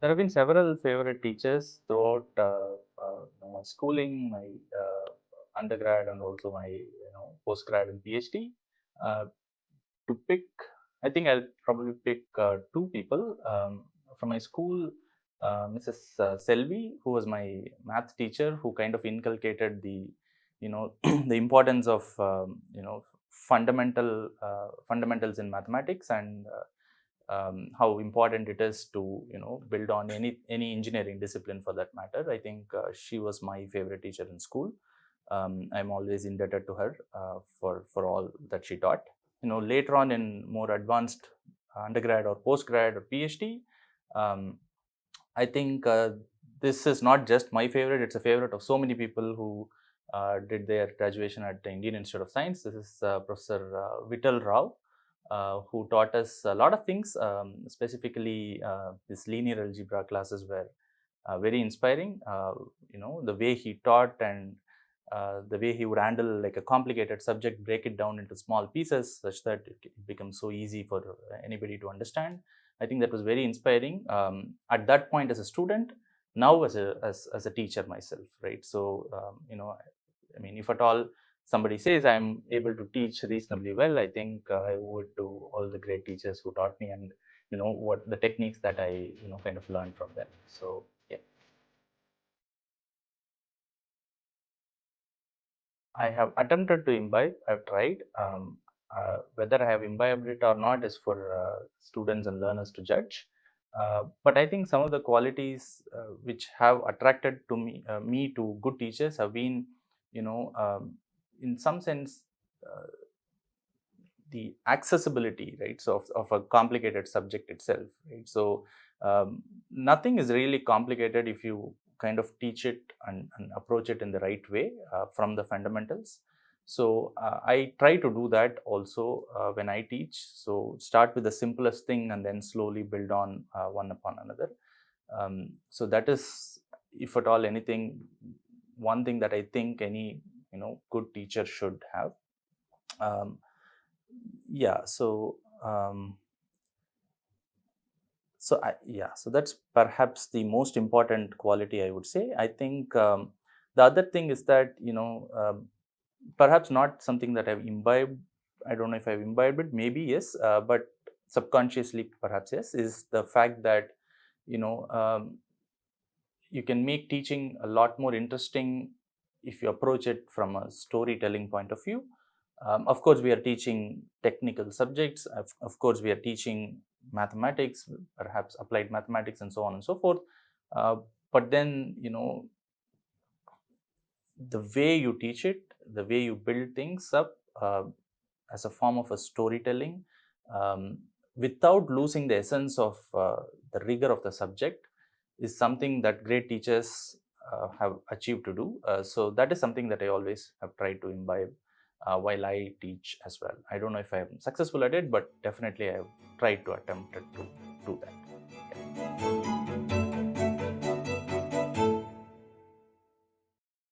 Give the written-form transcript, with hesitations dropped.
There have been several favorite teachers throughout my schooling, my undergrad, and also my postgrad and PhD. Uh, to pick, I think I'll probably pick two people from my school. Mrs. Selvi, who was my math teacher, who kind of inculcated the importance of fundamentals in mathematics, and how important it is to build on any engineering discipline for that matter. I think she was my favorite teacher in school. I'm always indebted to her for all that she taught. Later on in more advanced undergrad or postgrad or PhD, um, I think this is not just my favorite, it's a favorite of so many people who did their graduation at the Indian Institute of Science. This is Professor Vital Rao, who taught us a lot of things. Specifically, his linear algebra classes were very inspiring. The way he taught, and the way he would handle like a complicated subject, break it down into small pieces such that it becomes so easy for anybody to understand. I think that was very inspiring at that point as a student. Now as a teacher myself, right? So I mean, if at all somebody says I'm able to teach reasonably well, I think I owe it to all the great teachers who taught me, and what the techniques that I kind of learned from them. So yeah. I have attempted to imbibe. I've tried. Whether I have imbibed it or not is for students and learners to judge. But I think some of the qualities which have attracted to me to good teachers have been, in some sense, uh, the accessibility, right? So of a complicated subject itself, right? So nothing is really complicated if you kind of teach it and approach it in the right way from the fundamentals. So I try to do that also when I teach. So start with the simplest thing and then slowly build on one upon another. So that is, if at all anything, one thing that I think any good teacher should have. um, yeah so um, so that's perhaps the most important quality, I would say. I think the other thing is that perhaps not something that I've imbibed. I don't know if I've imbibed it, maybe yes, but subconsciously perhaps yes, is the fact that you know um, you can make teaching a lot more interesting if you approach it from a storytelling point of view. Of course, we are teaching technical subjects. Of course, we are teaching mathematics, perhaps applied mathematics, and so on and so forth. Uh, but then, the way you teach it, the way you build things up as a form of a storytelling, um, without losing the essence of the rigor of the subject, is something that great teachers have achieved to do. So that is something that I always have tried to imbibe while I teach as well. I don't know if I am successful at it, but definitely I have tried to attempt to do that. Yeah.